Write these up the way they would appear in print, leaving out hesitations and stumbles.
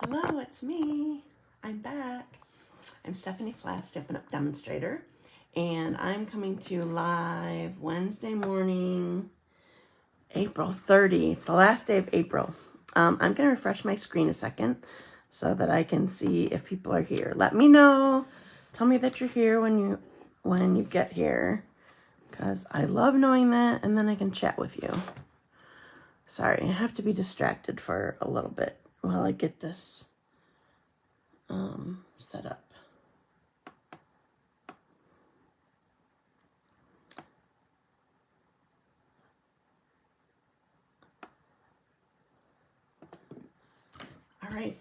Hello, it's me. I'm back. I'm Stephanie Flath, Stampin' Up! Demonstrator, and I'm coming to you live Wednesday morning, April 30. It's the last day of April. I'm going to refresh my screen a second so that I can see if people are here. Let me know. Tell me that you're here when you get here, because I love knowing that, and then I can chat with you. Sorry, I have to be distracted for a little bit while I get this set up. All right,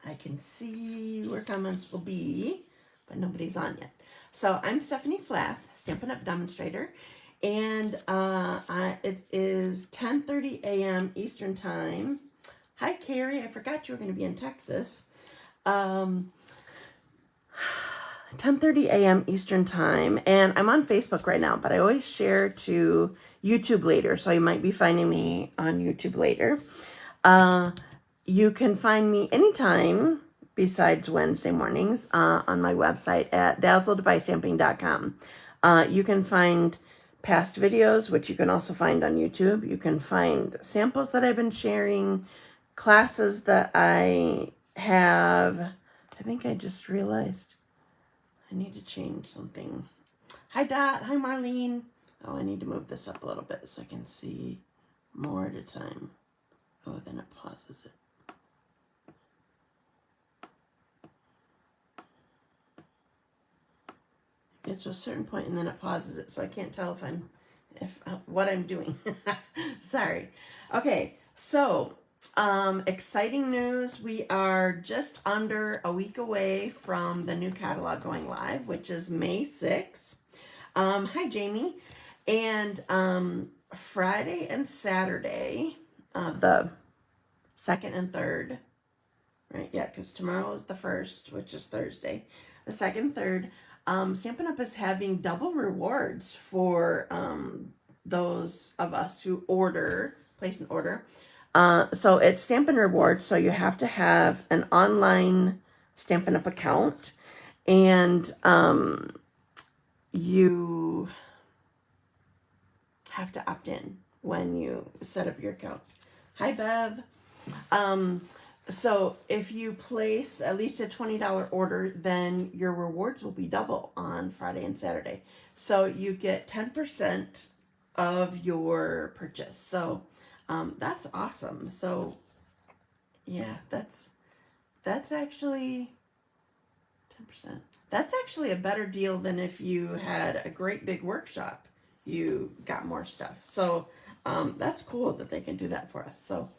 I can see where comments will be, but nobody's on yet. So I'm Stephanie Flath, Stampin' Up! Demonstrator, and it is 10:30 a.m. Eastern Time. Hi, Carrie. I forgot you were going to be in Texas. 10:30 a.m. Eastern Time, and I'm on Facebook right now, but I always share to YouTube later, so you might be finding me on YouTube later. You can find me anytime besides Wednesday mornings on my website at dazzledbystamping.com. You can find past videos, which you can also find on YouTube. You can find samples that I've been sharing, classes that I have. I think I just realized I need to change something. Hi, Dot. Hi, Marlene. Oh, I need to move this up a little bit so I can see more at a time. Oh, then it pauses it. It gets to a certain point and then it pauses it, so I can't tell if what I'm doing. Sorry. Okay, so exciting news. We are just under a week away from the new catalog going live, which is May 6th. Hi, Jamie. And Friday and Saturday, the 2nd and 3rd, right? Yeah, because tomorrow is the 1st, which is Thursday. The 2nd, 3rd, Stampin' Up! Is having double rewards for those of us who place an order. So it's Stampin' Rewards, so you have to have an online Stampin' Up! Account, and you have to opt in when you set up your account. Hi, Bev. So if you place at least a $20 order, then your rewards will be double on Friday and Saturday. So you get 10% of your purchase. So that's awesome. So yeah, that's actually 10%. That's actually a better deal than if you had a great big workshop. You got more stuff. So that's cool that they can do that for us. So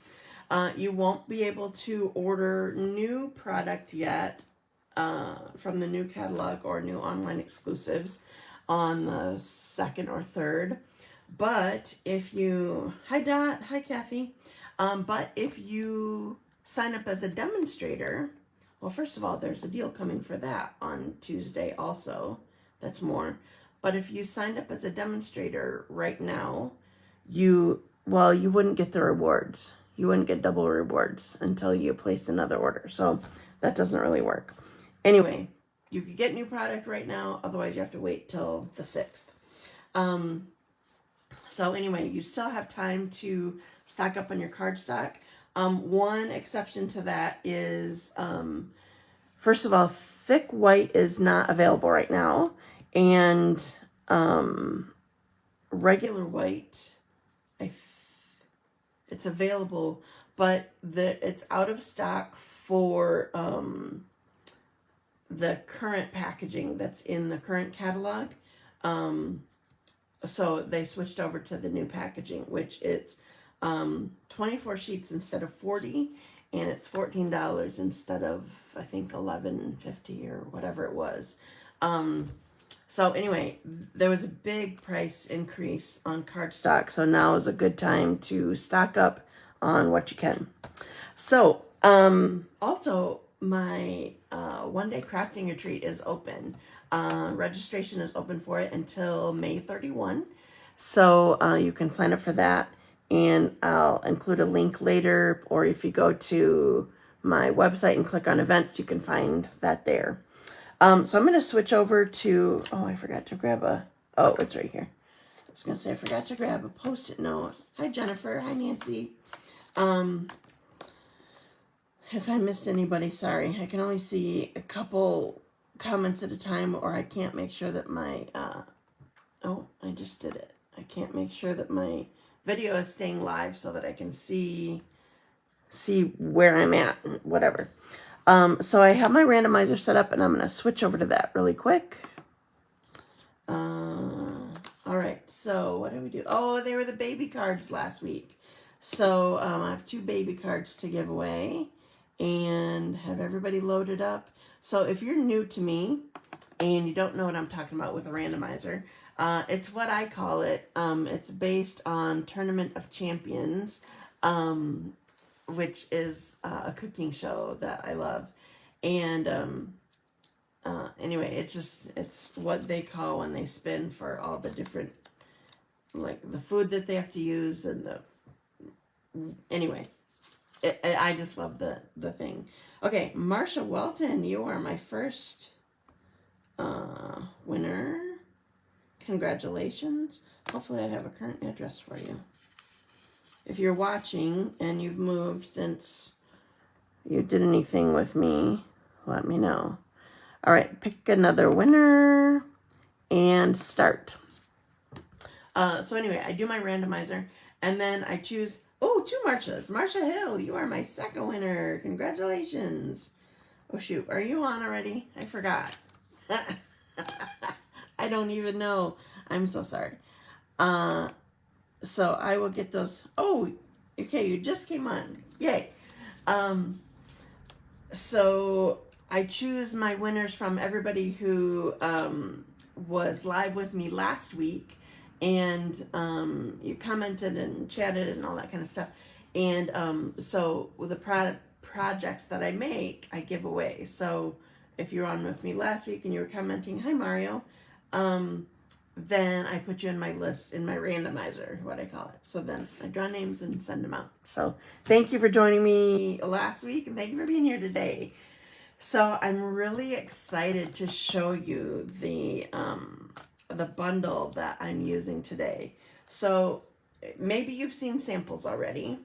you won't be able to order new product yet from the new catalog or new online exclusives on the 2nd or 3rd. But if you, hi Dot, hi Kathy. But if you sign up as a demonstrator, well, first of all, there's a deal coming for that on Tuesday also. That's more. But if you signed up as a demonstrator right now, you wouldn't get the rewards. You wouldn't get double rewards until you place another order. So that doesn't really work. Anyway, you could get new product right now. Otherwise, you have to wait till the 6th. So anyway, you still have time to stock up on your cardstock. One exception to that is, first of all, thick white is not available right now. And regular white, it's available, but it's out of stock for the current packaging that's in the current catalog. So they switched over to the new packaging, which it's 24 sheets instead of 40, and it's $14 instead of, I think, $11.50 or whatever it was. So anyway, there was a big price increase on cardstock, so now is a good time to stock up on what you can. So also my one-day crafting retreat is open. Registration is open for it until May 31. So you can sign up for that, and I'll include a link later, or if you go to my website and click on events, you can find that there. So I'm going to switch over to, oh, I forgot to grab oh, it's right here. I was going to say I forgot to grab a Post-it note. Hi, Jennifer. Hi, Nancy. If I missed anybody, sorry. I can only see a couple comments at a time, or I can't make sure that my, oh, I just did it. I can't make sure that my video is staying live so that I can see where I'm at and whatever. So I have my randomizer set up, and I'm going to switch over to that really quick. All right, so what did we do? Oh, they were the baby cards last week. So I have 2 baby cards to give away and have everybody loaded up. So if you're new to me and you don't know what I'm talking about with a randomizer, it's what I call it. It's based on Tournament of Champions, which is a cooking show that I love. And anyway, it's what they call when they spin for all the different, like the food that they have to use and anyway, I just love the thing. Okay, Marcia Welton, you are my first winner. Congratulations. Hopefully I have a current address for you. If you're watching and you've moved since you did anything with me, let me know. All right, pick another winner and start. So anyway, I do my randomizer and then I choose, oh, 2 Marcias. Marcia Hill, you are my second winner. Congratulations. Oh shoot, are you on already? I forgot. I don't even know. I'm so sorry. So I will get those. Oh, okay, you just came on. Yay. So I choose my winners from everybody who was live with me last week, and you commented and chatted and all that kind of stuff. And so with the projects that I make, I give away. So if you're on with me last week and you were commenting, hi Mario, then I put you in my list, in my randomizer, what I call it. So then I draw names and send them out. So thank you for joining me last week, and thank you for being here today. So I'm really excited to show you the bundle that I'm using today. So maybe you've seen samples already,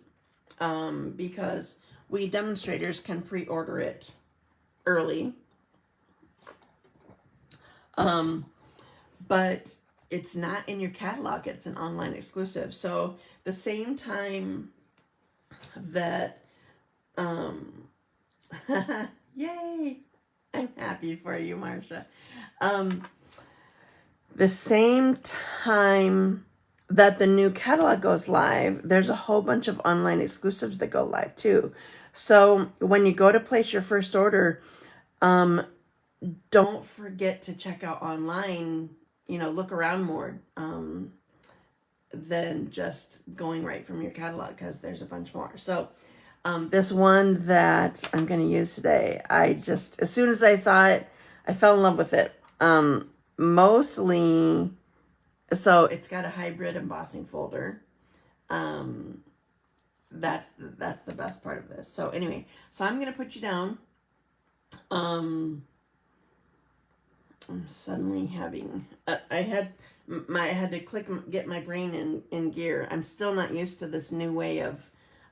because we demonstrators can pre-order it early. But it's not in your catalog. It's an online exclusive. So the same time that, yay, I'm happy for you, Marcia. The same time that the new catalog goes live, there's a whole bunch of online exclusives that go live too. So when you go to place your first order, don't forget to check out online, look around more than just going right from your catalog, because there's a bunch more. So this one that I'm going to use today, as soon as I saw it, I fell in love with it. Mostly, so it's got a hybrid embossing folder. That's the best part of this. So anyway, so I'm going to put you down. I'm suddenly having, I had to get my brain in gear. I'm still not used to this new way of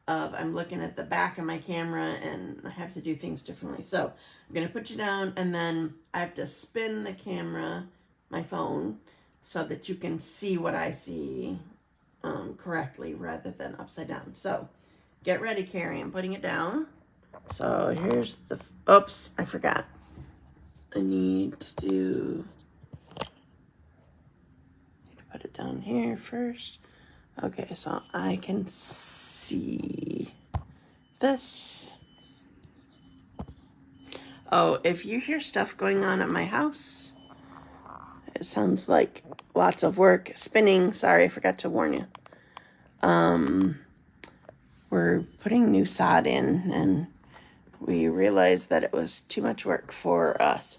I'm looking at the back of my camera and I have to do things differently. So I'm going to put you down, and then I have to spin the camera, my phone, so that you can see what I see correctly rather than upside down. So get ready, Carrie. I'm putting it down. So here's the, oops, I forgot. I need to put it down here first. Okay, so I can see this. Oh, if you hear stuff going on at my house, it sounds like lots of work. Spinning, sorry, I forgot to warn you. We're putting new sod in, and we realized that it was too much work for us.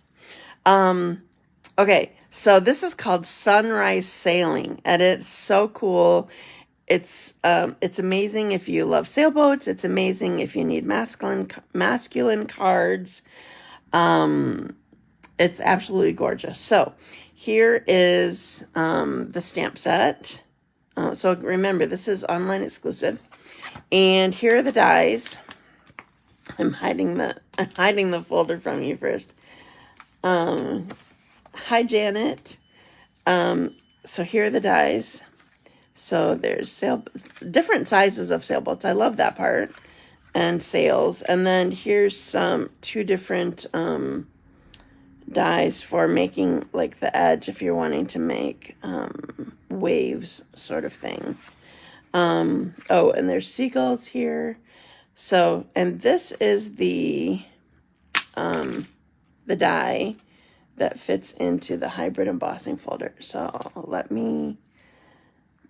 Okay, so this is called Sunrise Sailing, and it's so cool. It's amazing if you love sailboats. It's amazing if you need masculine cards. It's absolutely gorgeous. So here is the stamp set. So remember, this is online exclusive. And here are the dies. I'm hiding the folder from you first. Hi, Janet. So here are the dies. So there's different sizes of sailboats. I love that part. And sails. And then here's some 2 different dies for making like the edge if you're wanting to make waves sort of thing. Oh, and there's seagulls here. So, and this is the die that fits into the hybrid embossing folder. So let me,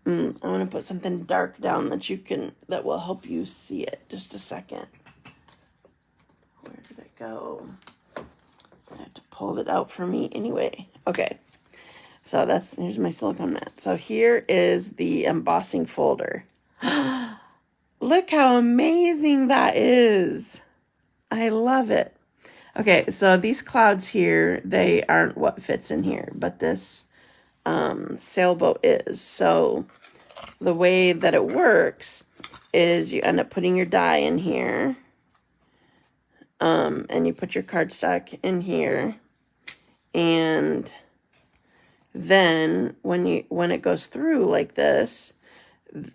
I want to put something dark down that will help you see it. Just a second. Where did it go? I have to pull it out for me anyway. Okay. So here's my silicone mat. So here is the embossing folder. Look how amazing that is. I love it. Okay, so these clouds here, they aren't what fits in here, but this sailboat is. So the way that it works is you end up putting your die in here, and you put your cardstock in here, and then when it goes through like this,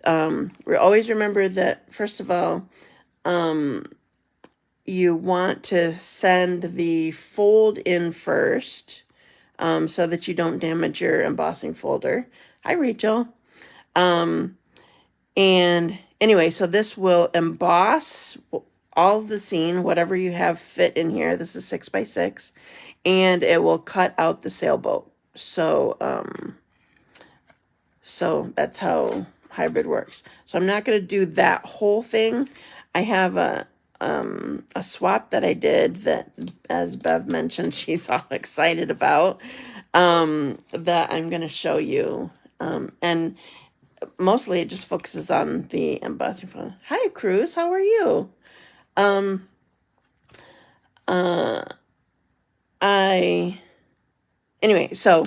always remember that first of all, you want to send the fold in first, so that you don't damage your embossing folder. Hi, Rachel. And anyway, so this will emboss all of the scene, whatever you have fit in here. This is 6x6, and it will cut out the sailboat. So, so that's how hybrid works. So I'm not going to do that whole thing. I have a swap that I did that, as Bev mentioned, she's all excited about, that I'm going to show you. And mostly it just focuses on the embossing fun. Hi, Cruz. How are you? Anyway, so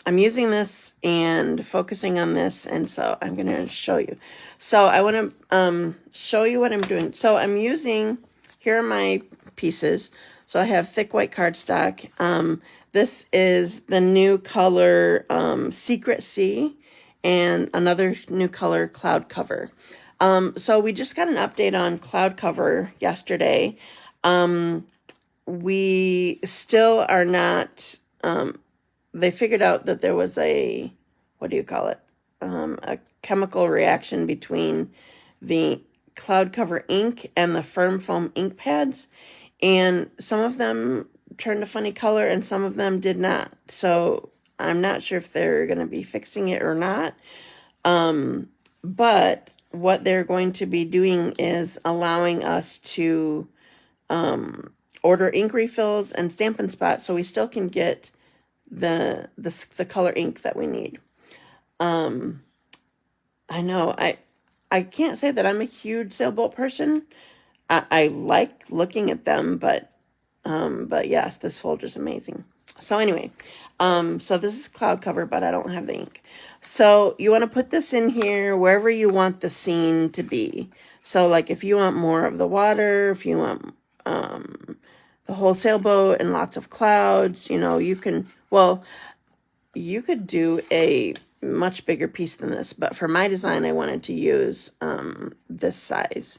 I'm using this and focusing on this, and so I'm going to show you. So I want to show you what I'm doing. So I'm using, here are my pieces. So I have thick white cardstock. This is the new color Secret Sea, and another new color Cloud Cover. So we just got an update on Cloud Cover yesterday. We still are not, they figured out that there was a, what do you call it? A chemical reaction between the Cloud Cover ink and the Firm Foam ink pads. And some of them turned a funny color and some of them did not. So I'm not sure if they're going to be fixing it or not. But what they're going to be doing is allowing us to order ink refills and Stampin' Spot, so we still can get the color ink that we need. I know I can't say that I'm a huge sailboat person. I like looking at them, but yes, this folder is amazing. So anyway, so this is Cloud Cover, but I don't have the ink. So you want to put this in here wherever you want the scene to be. So like if you want more of the water, if you want the whole sailboat and lots of clouds, you know, you can, well, you could do a much bigger piece than this, but for my design, I wanted to use this size.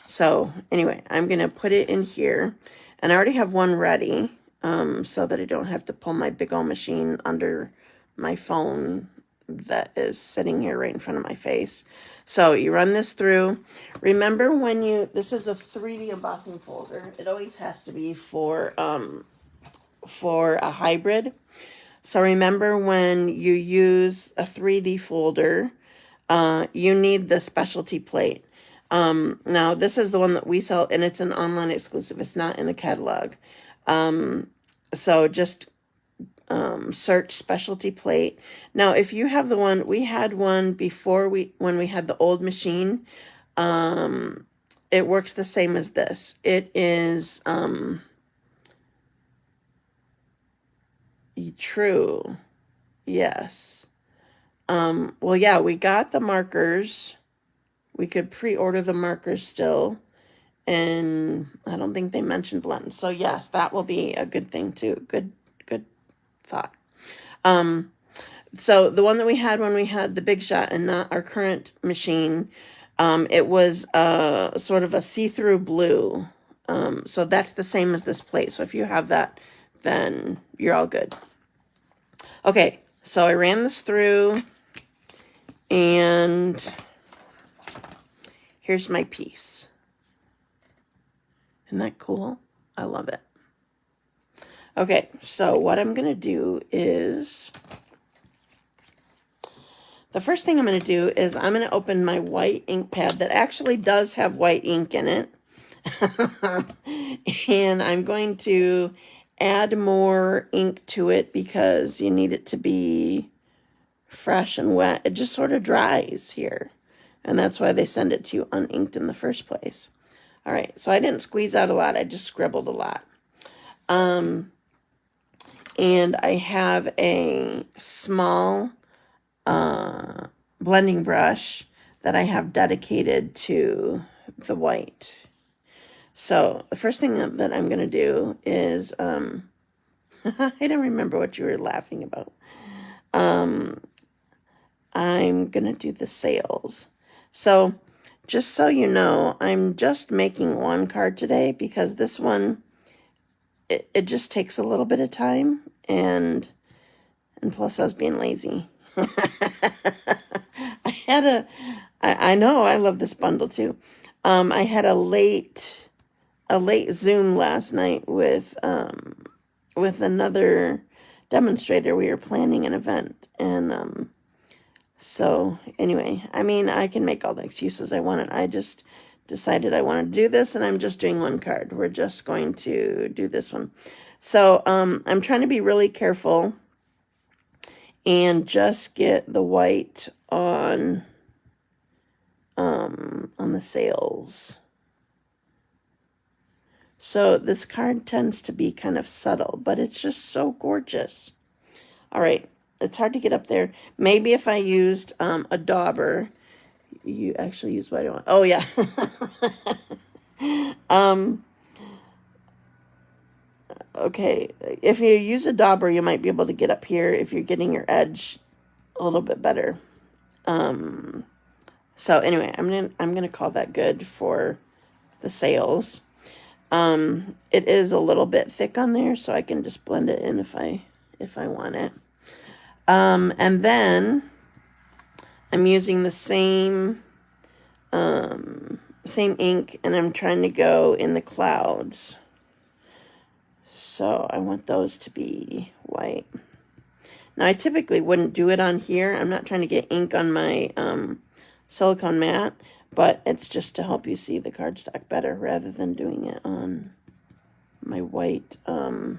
So anyway, I'm going to put it in here, and I already have one ready, so that I don't have to pull my big old machine under my phone that is sitting here right in front of my face. So you run this through. Remember when this is a 3D embossing folder. It always has to be for a hybrid. So remember when you use a 3D folder, you need the specialty plate. Now this is the one that we sell, and it's an online exclusive. It's not in the catalog. So just search specialty plate. Now, if you have the one, we had one before when we had the old machine. It works the same as this. It is true. Yes. Well, yeah, we got the markers. We could pre-order the markers still. And I don't think they mentioned blends. So yes, that will be a good thing too. Good thought. So the one that we had when we had the Big Shot and not our current machine, it was sort of a see-through blue. So that's the same as this plate. So if you have that, then you're all good. Okay, so I ran this through, and here's my piece. Isn't that cool? I love it. Okay, so what I'm going to do is, the first thing I'm going to do is I'm going to open my white ink pad that actually does have white ink in it. And I'm going to add more ink to it because you need it to be fresh and wet. It just sort of dries here. And that's why they send it to you uninked in the first place. All right, so I didn't squeeze out a lot. I just scribbled a lot. And I have a small blending brush that I have dedicated to the white. So the first thing that I'm going to do is, I don't remember what you were laughing about. I'm going to do the sails. So just so you know, I'm just making one card today because this one, it just takes a little bit of time, and plus I was being lazy. I know, I love this bundle too. I had a late Zoom last night with another demonstrator. We were planning an event, and so anyway, I mean, I can make all the excuses I wanted. I just decided I wanted to do this, and I'm just doing one card. We're just going to do this one. So I'm trying to be really careful and just get the white on the sails. So this card tends to be kind of subtle, but it's just so gorgeous. All right, it's hard to get up there. Maybe if I used a dauber, you actually use white one. Oh yeah. Okay, if you use a dauber, you might be able to get up here if you're getting your edge a little bit better. So anyway, I'm gonna call that good for the sails. It is a little bit thick on there, so I can just blend it in if I want it. And then I'm using the same ink, and I'm trying to go in the clouds. So I want those to be white. Now, I typically wouldn't do it on here. I'm not trying to get ink on my silicone mat, but it's just to help you see the cardstock better rather than doing it on my white. I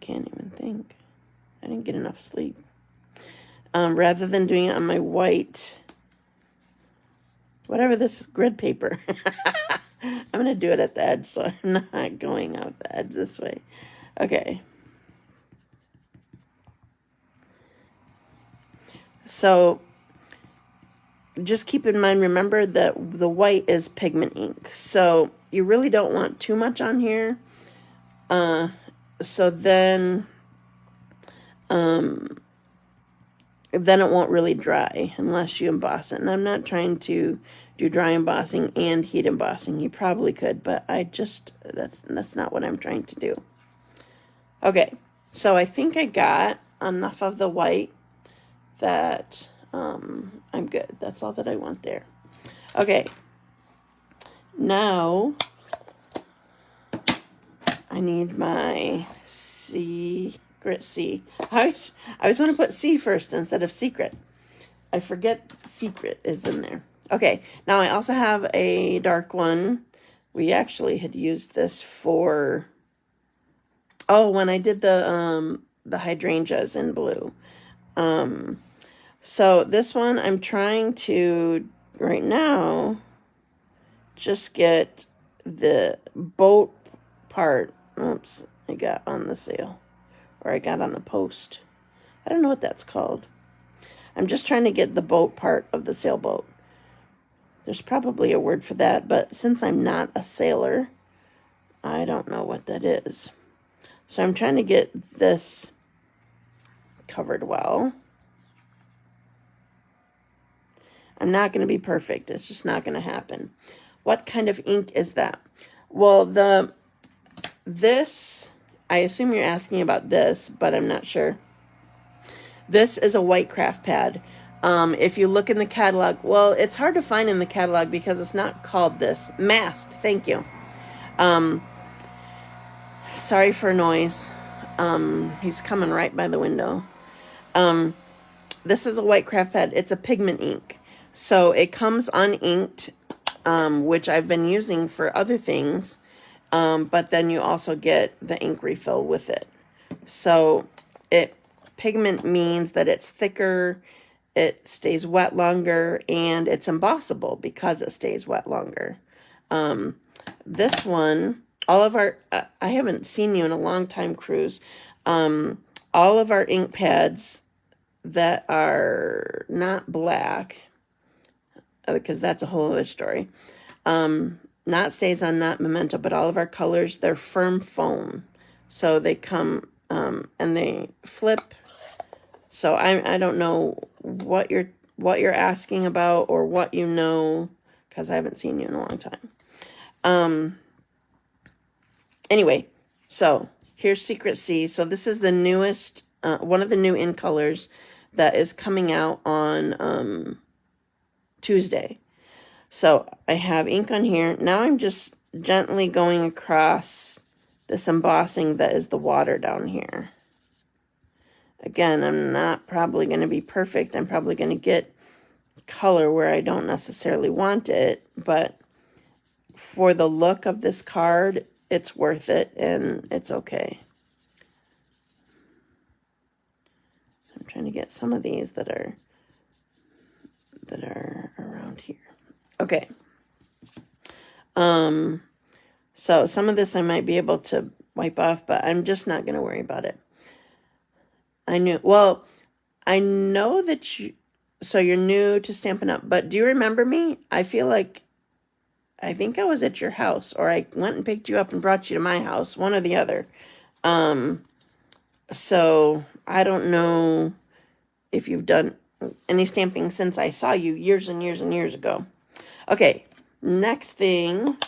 can't even think. I didn't get enough sleep. Rather than doing it on my white, whatever this grid paper. I'm going to do it at the edge, so I'm not going out the edge this way. Okay. So just keep in mind, remember that the white is pigment ink. So you really don't want too much on here. So then it won't really dry unless you emboss it. And I'm not trying to do dry embossing and heat embossing. You probably could, but that's not what I'm trying to do. Okay, so I think I got enough of the white that I'm good. That's all that I want there. Okay, now I need my secret C. I always want to put C first instead of secret. I forget secret is in there. Okay, now I also have a dark one. We actually had used this for Oh, when I did the hydrangeas in blue. So this one I'm trying to, right now, just get the boat part. Oops, I got on the sale. Or I got on the post. I don't know what that's called. I'm just trying to get the boat part of the sailboat. There's probably a word for that, but since I'm not a sailor, I don't know what that is. So I'm trying to get this covered well. I'm not going to be perfect. It's just not going to happen. What kind of ink is that? Well, this, I assume you're asking about this, but I'm not sure. This is a white craft pad. If you look in the catalog, well, it's hard to find in the catalog because it's not called this. Mast, thank you. Sorry for noise. He's coming right by the window. This is a white craft pad. It's a pigment ink. So it comes uninked, which I've been using for other things. But then you also get the ink refill with it. So pigment means that it's thicker, it stays wet longer, and it's embossable because it stays wet longer. This one, all of our, I haven't seen you in a long time, Cruz. All of our ink pads that are not black, because that's a whole other story, not StazOn, not Memento, but all of our colors, they're firm foam. So they come and they flip. So I don't know what you're asking about or what you know, because I haven't seen you in a long time. Anyway, so here's Secret C. So this is the newest, one of the new in colors that is coming out on Tuesday. So I have ink on here. Now I'm just gently going across this embossing that is the water down here. Again, I'm not probably going to be perfect. I'm probably going to get color where I don't necessarily want it, but for the look of this card, it's worth it and it's okay. So I'm trying to get some of these that are around here. Okay. So some of this I might be able to wipe off, but I'm just not going to worry about it. I know that so you're new to Stampin' Up, but do you remember me? I think I was at your house, or I went and picked you up and brought you to my house, one or the other. So I don't know if you've done any stamping since I saw you years and years and years ago. Okay, next thing,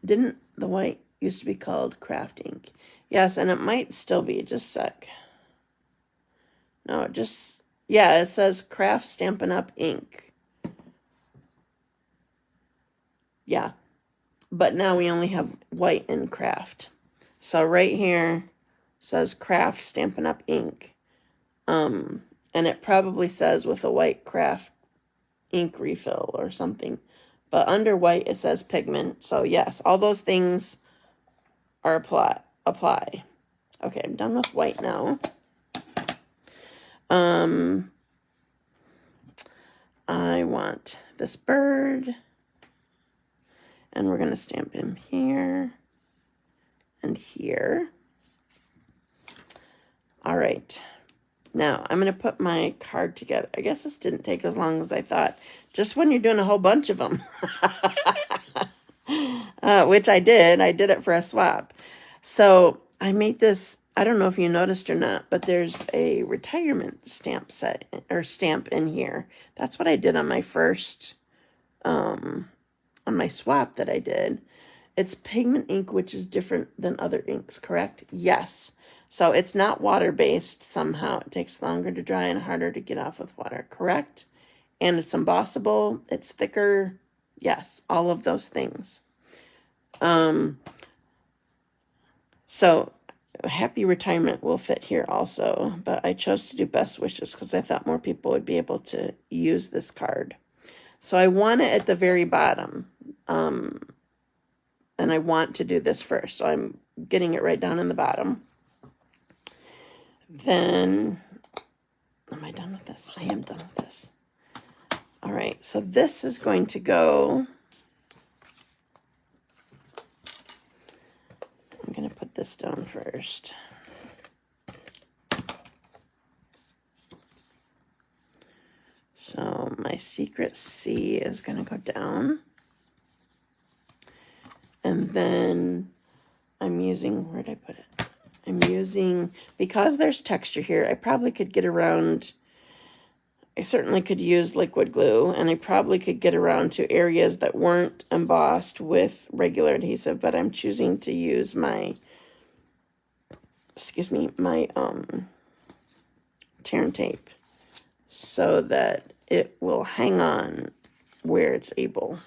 didn't the white used to be called craft ink? Yes, and it might still be, just a sec. No, it says craft Stampin' Up ink. Yeah, but now we only have white and craft. So right here says craft Stampin' Up ink. And it probably says with a white craft ink refill or something. But under white it says pigment. So yes, all those things are apply. Okay, I'm done with white now. I want this bird. And we're going to stamp him here and here. All right. Now, I'm going to put my card together. I guess this didn't take as long as I thought. Just when you're doing a whole bunch of them. Which I did. I did it for a swap. So, I made this, I don't know if you noticed or not, but there's a retirement stamp set, or stamp in here. That's what I did on my first, on my swap that I did. It's pigment ink, which is different than other inks, correct? Yes. So it's not water-based somehow. It takes longer to dry and harder to get off with water, correct? And it's embossable. It's thicker. Yes, all of those things. So happy retirement will fit here also. But I chose to do best wishes because I thought more people would be able to use this card. So I want it at the very bottom. And I want to do this first. So I'm getting it right down in the bottom. Then, am I done with this? I am done with this. All right, so this is going to go, I'm going to put this down first. So my secret C is going to go down. And then I'm using, where'd I put it? I'm using, because there's texture here, I probably could get around, I certainly could use liquid glue, and I probably could get around to areas that weren't embossed with regular adhesive, but I'm choosing to use my, excuse me, my tear and tape so that it will hang on where it's able.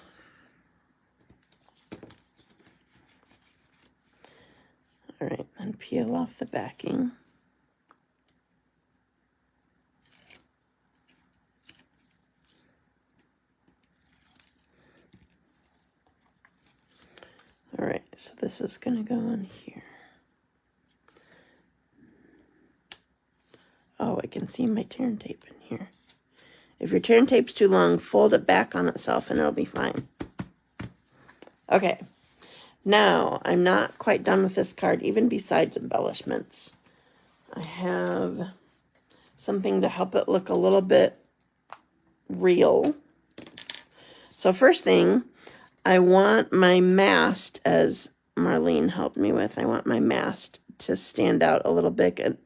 All right, then peel off the backing. All right, so this is going to go on here. Oh, I can see my tear and tape in here. If your tear and tape's too long, fold it back on itself and it'll be fine. Okay, now I'm not quite done with this card, even besides embellishments. I have something to help it look a little bit real. So first thing, I want my mast, as Marlene helped me with, I want my mast to stand out a little bit,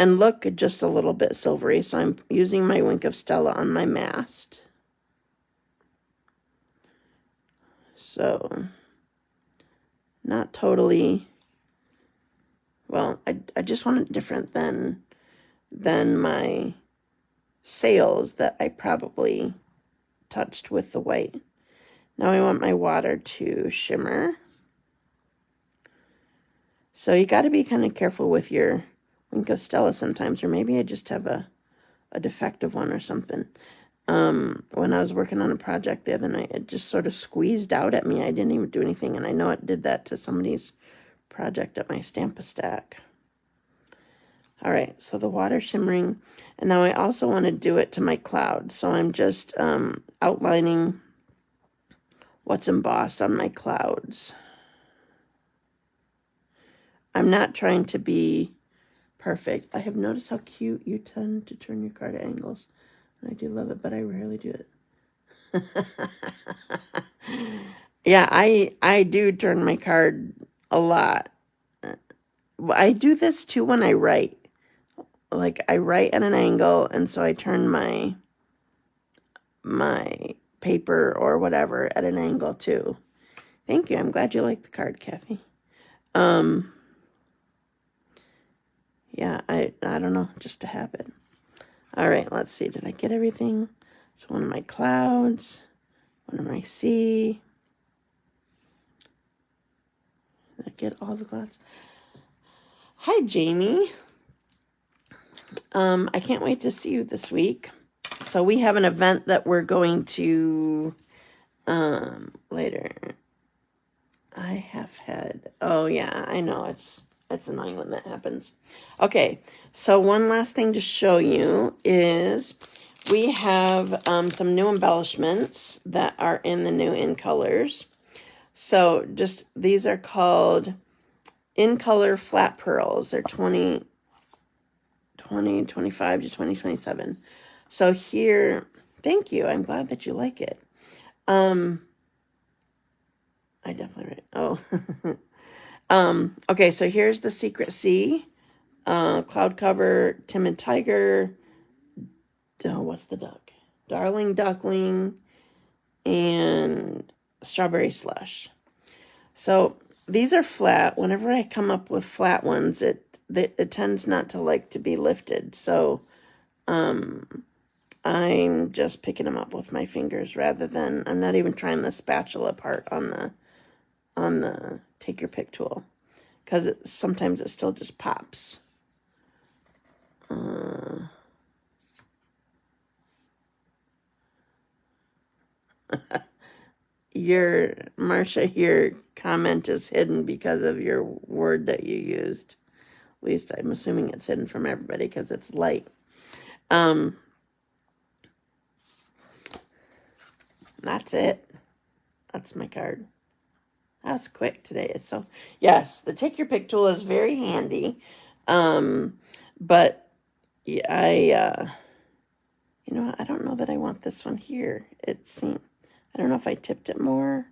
and look just a little bit silvery. So I'm using my Wink of Stella on my mast. So not totally, well, I just want it different than my sails that I probably touched with the white. Now I want my water to shimmer. So you got to be kind of careful with your Wink of Stella sometimes, or maybe I just have a defective one or something. When I was working on a project the other night, it just sort of squeezed out at me. I didn't even do anything, and I know it did that to somebody's project at my Stamp-A-Stack. All right, so the water shimmering, and now I also want to do it to my cloud. So I'm just outlining what's embossed on my clouds. I'm not trying to be perfect. I have noticed how cute you tend to turn your card at angles. I do love it, but I rarely do it. Yeah, I do turn my card a lot. I do this too when I write. Like I write at an angle, and so I turn my paper or whatever at an angle too. Thank you. I'm glad you like the card, Kathy. Yeah, I don't know, just a habit. All right, let's see. Did I get everything? So one of my clouds, one of my sea. Did I get all the clouds? Hi, Jamie. I can't wait to see you this week. So we have an event that we're going to later. I have had, oh yeah, I know, it's annoying when that happens. Okay, so one last thing to show you is we have some new embellishments that are in the new In Colors. So just, these are called In Color Flat Pearls. They're 2025 to 2027. So here, thank you. I'm glad that you like it. I definitely read. Oh. Okay, so here's the Secret Sea. Cloud Cover, Timid Tiger. Oh, what's the duck? Darling Duckling. And Strawberry Slush. So these are flat. Whenever I come up with flat ones, it tends not to like to be lifted. So I'm just picking them up with my fingers rather than, I'm not even trying the spatula part on the take your pick tool, because sometimes it still just pops. Your, Marcia, your comment is hidden because of your word that you used. At least I'm assuming it's hidden from everybody because it's light. That's it. That's my card. That was quick today. It's so, yes, the take your pick tool is very handy. But yeah, you know, I don't know that I want this one here. It seemed, I don't know if I tipped it more.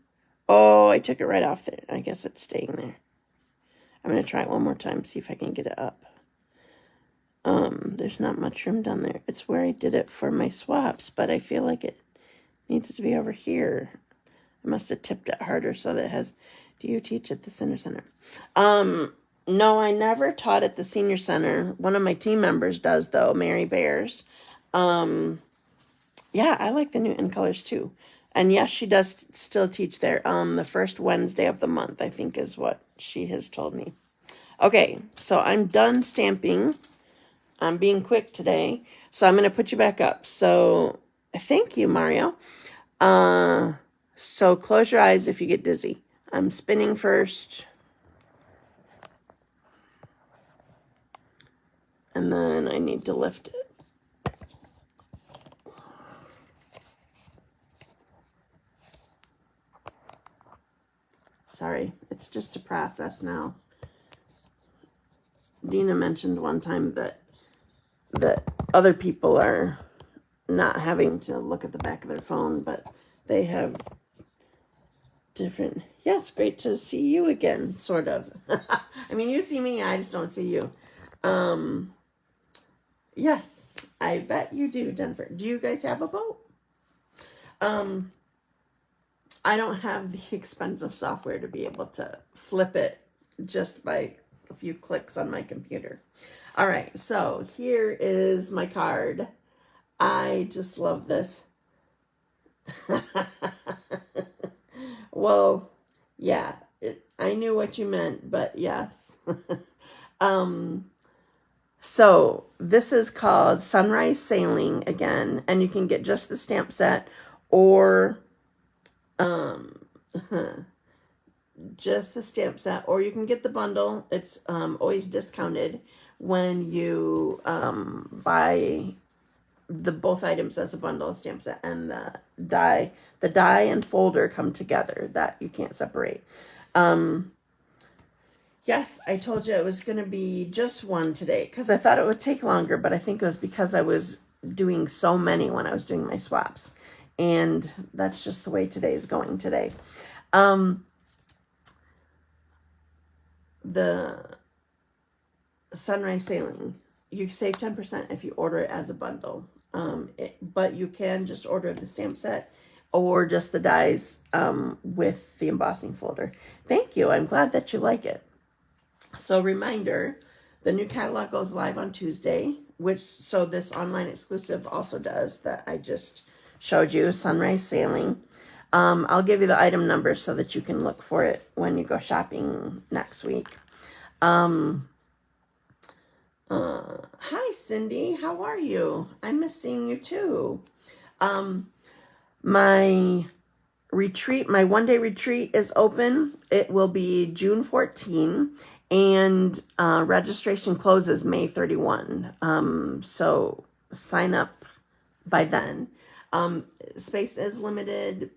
Oh, I took it right off there. I guess it's staying there. I'm going to try it one more time, see if I can get it up. There's not much room down there. It's where I did it for my swaps, but I feel like it needs to be over here. I must have tipped it harder so that it has, do you teach at the senior center? No, I never taught at the senior center. One of my team members does, though, Mary Bears. Yeah, I like the Newton colors, too. And yes, she does still teach there. The first Wednesday of the month, I think, is what she has told me. Okay, so I'm done stamping. I'm being quick today. So I'm going to put you back up. So thank you, Mario. So close your eyes if you get dizzy. I'm spinning first. And then I need to lift it. Sorry, it's just a process now. Dina mentioned one time that other people are not having to look at the back of their phone, but they have different, yes, great to see you again, sort of. I mean, you see me, I just don't see you. Yes, I bet you do, Jennifer. Do you guys have a boat? I don't have the expensive software to be able to flip it just by a few clicks on my computer. All right, so here is my card. I just love this. Well, yeah, I knew what you meant, but yes. So this is called Sunrise Sailing again, and you can get just the stamp set or just the stamp set, or you can get the bundle. It's always discounted when you buy the both items as a bundle, stamp set and the die. The die and folder come together, that you can't separate. Yes, I told you it was going to be just one today because I thought it would take longer, but I think it was because I was doing so many when I was doing my swaps. And that's just the way today is going today. The Sunrise Sailing, you save 10% if you order it as a bundle. But you can just order the stamp set or just the dies with the embossing folder. Thank you. I'm glad that you like it. So reminder, the new catalog goes live on Tuesday, so this online exclusive also does that I just showed you, Sunrise Sailing. I'll give you the item number so that you can look for it when you go shopping next week. Hi, Cindy. How are you? I miss seeing you too. My retreat, my one-day retreat is open. It will be June 14, and registration closes May 31. So sign up by then. Space is limited.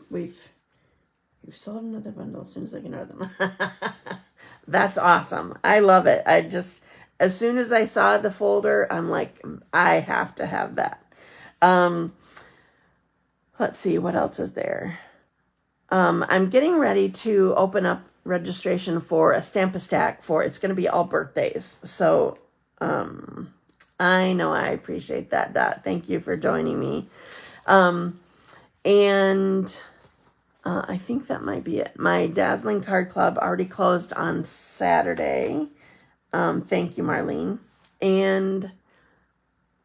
We've sold another bundle as soon as I can order them. That's awesome. I love it. As soon as I saw the folder, I'm like, I have to have that. Let's see, what else is there? I'm getting ready to open up registration for a Stamp-A-Stack it's going to be all birthdays. So, I know I appreciate that, Dot. Thank you for joining me. I think that might be it. My Dazzling Card Club already closed on Saturday. Thank you, Marlene. And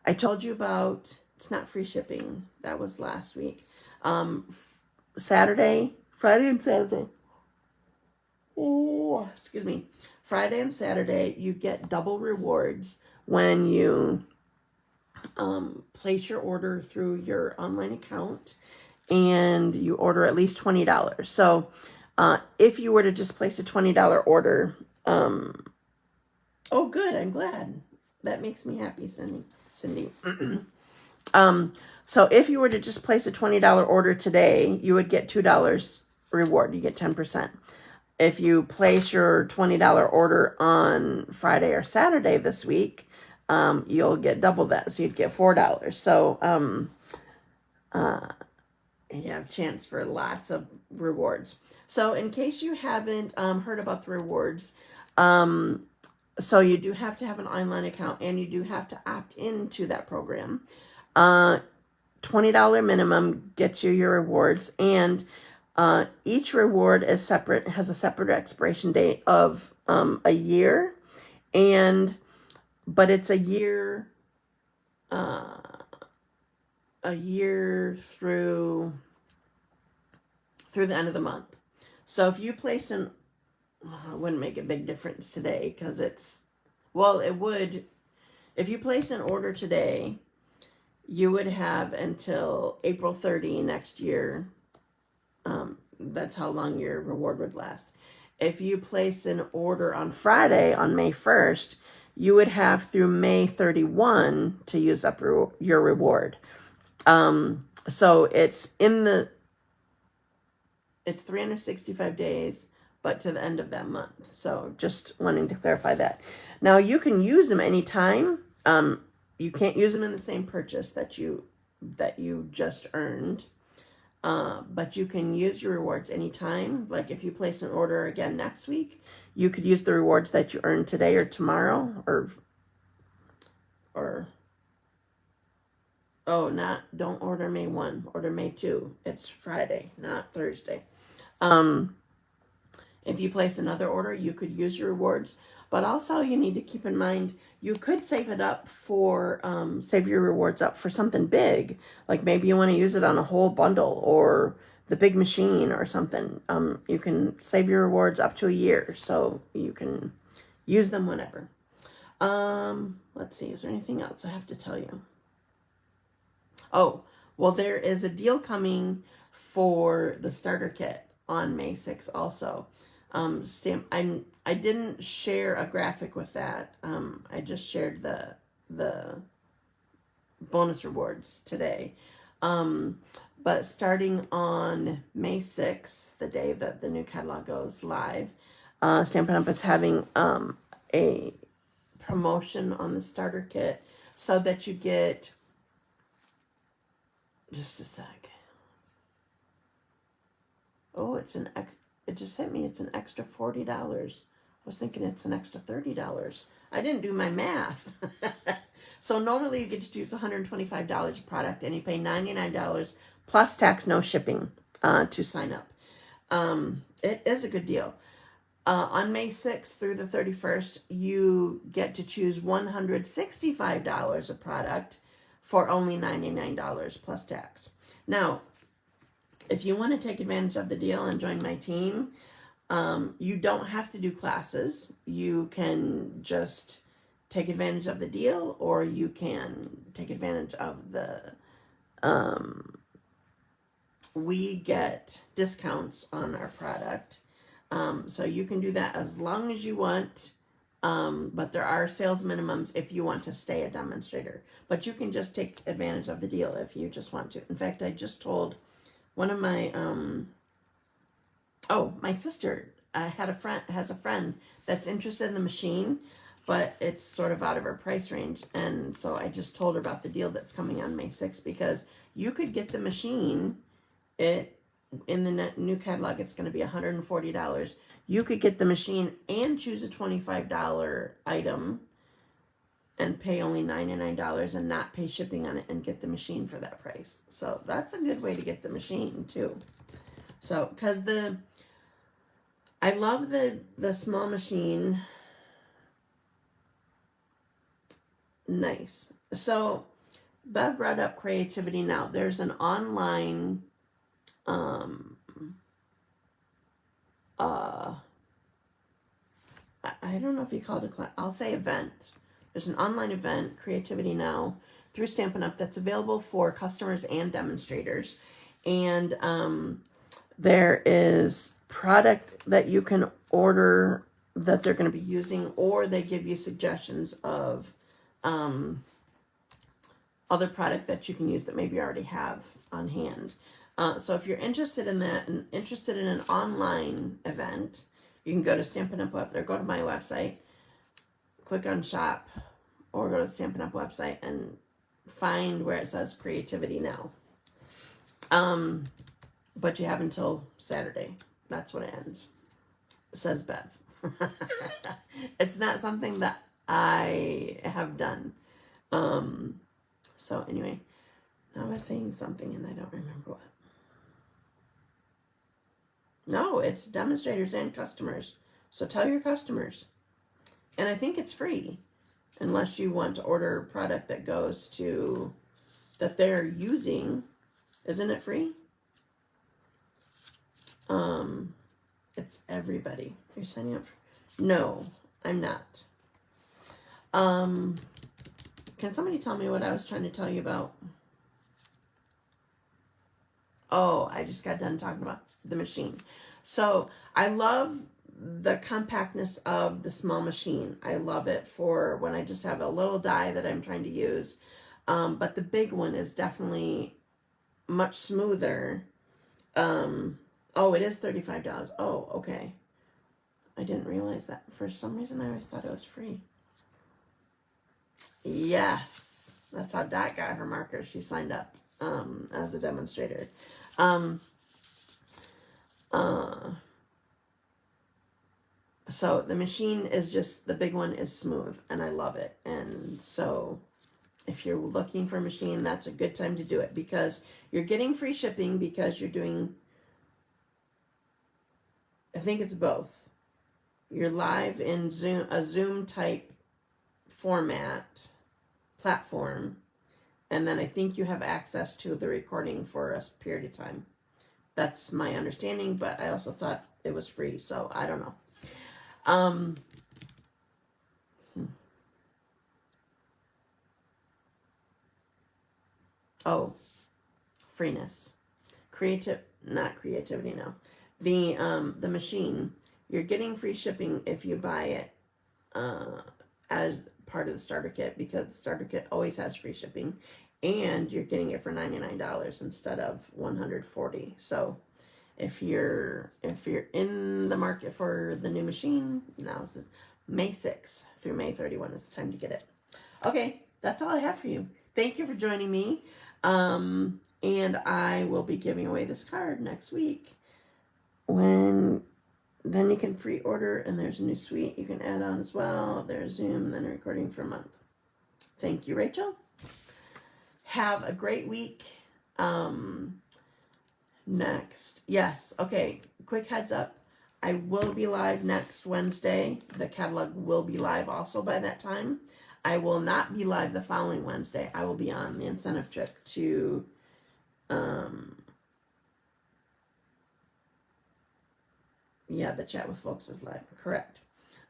I told you about, it's not free shipping. That was last week. Friday and Saturday. Oh, excuse me. Friday and Saturday, you get double rewards when you place your order through your online account. and you order at least $20. So if you were to just place a $20 order, oh, good, I'm glad. That makes me happy, Cindy. So if you were to just place a $20 order today, you would get $2 reward. You get 10%. If you place your $20 order on Friday or Saturday this week, you'll get double that. So you'd get $4. So you have a chance for lots of rewards. So in case you haven't heard about the rewards, so you do have to have an online account and you do have to opt into that program. $20 minimum gets you your rewards, and each reward is separate, has a separate expiration date of a year, but it's a year through the end of the month. So if you place it wouldn't make a big difference today because it would. If you place an order today, you would have until April 30 next year. That's how long your reward would last. If you place an order on Friday, on May 1st, you would have through May 31 to use up your reward. So it's 365 days, but to the end of that month. So just wanting to clarify that. Now you can use them anytime. You can't use them in the same purchase that you just earned. But you can use your rewards anytime. Like if you place an order again next week, you could use the rewards that you earned today or tomorrow don't order May 1, order May 2. It's Friday, not Thursday. If you place another order, you could use your rewards, but also you need to keep in mind, you could save it up for, save your rewards up for something big. Like maybe you want to use it on a whole bundle or the big machine or something. You can save your rewards up to a year, so you can use them whenever. Let's see, is there anything else I have to tell you? Oh, well, there is a deal coming for the starter kit on May 6th also. I didn't share a graphic with that. I just shared the bonus rewards today. But starting on May 6th, the day that the new catalog goes live, Stampin' Up! Is having a promotion on the starter kit so that you get, just a sec. Oh, it just hit me. It's an extra $40. I was thinking it's an extra $30. I didn't do my math. So normally you get to choose $125 a product and you pay $99 plus tax, no shipping to sign up. It is a good deal. On May 6th through the 31st, you get to choose $165 a product for only $99 plus tax. Now, if you want to take advantage of the deal and join my team, you don't have to do classes. You can just take advantage of the deal, or you can take advantage of the, we get discounts on our product. So you can do that as long as you want. But there are sales minimums if you want to stay a demonstrator. But you can just take advantage of the deal if you just want to. In fact, I just told one of my, my sister has a friend that's interested in the machine, but it's sort of out of her price range. And so I just told her about the deal that's coming on May 6th, because you could get the machine, in the new catalog, it's going to be $140. You could get the machine and choose a $25 item and pay only $99 and not pay shipping on it and get the machine for that price. So that's a good way to get the machine too. So, because I love the small machine. Nice. So Bev brought up Creativity Now. There's an online I don't know if you call it a class. I'll say event. There's an online event, Creativity Now, through Stampin' Up! That's available for customers and demonstrators. And there is product that you can order that they're going to be using, or they give you suggestions of other product that you can use that maybe you already have on hand. So if you're interested in that and interested in an online event, you can go to Stampin' Up! Or go to my website, click on shop, or go to the Stampin' Up! Website and find where it says Creativity Now. But you have until Saturday. That's when it ends. It says Bev. It's not something that I have done. So anyway, now I was saying something and I don't remember what. No, it's demonstrators and customers. So tell your customers. And I think it's free. Unless you want to order a product that goes to, that they're using. Isn't it free? It's everybody. You're signing up for, no, I'm not. Can somebody tell me what I was trying to tell you about? Oh, I just got done talking about the machine. So I love the compactness of the small machine. I love it for when I just have a little die that I'm trying to use. But the big one is definitely much smoother. Oh, it is $35. Oh, okay. I didn't realize that. For some reason, I always thought it was free. Yes. That's how Dot got her marker. She signed up as a demonstrator. So the machine is just, the big one is smooth, and I love it. And so if you're looking for a machine, that's a good time to do it, because you're getting free shipping because you're doing, I think it's both. You're live in Zoom, a Zoom type format platform, and then I think you have access to the recording for a period of time. That's my understanding, but I also thought it was free, so I don't know. Oh, freeness. Not creativity now. The machine, you're getting free shipping if you buy it as part of the starter kit, because the starter kit always has free shipping, and you're getting it for $99 instead of $140. So if you're in the market for the new machine, now's May 6th through May 31 is the time to get it. Okay, that's all I have for you. Thank you for joining me. And I will be giving away this card next week. Then you can pre-order, and there's a new suite you can add on as well. There's Zoom, and then a recording for a month. Thank you, Rachel. Have a great week. Next. Yes. Okay. Quick heads up. I will be live next Wednesday. The catalog will be live also by that time. I will not be live the following Wednesday. I will be on the incentive trip to the Chat with Folks is live. Correct.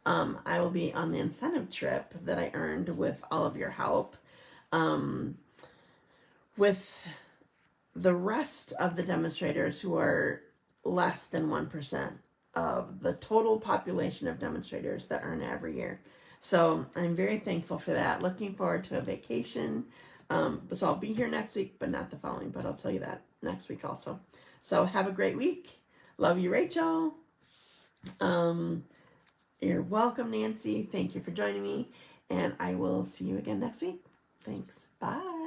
I will be on the incentive trip that I earned with all of your help. With the rest of the demonstrators who are less than 1% of the total population of demonstrators that earn every year. So I'm very thankful for that. Looking forward to a vacation. So I'll be here next week, but not the following, but I'll tell you that next week also. So have a great week. Love you, Rachel. You're welcome, Nancy. Thank you for joining me, and I will see you again next week. Thanks. Bye.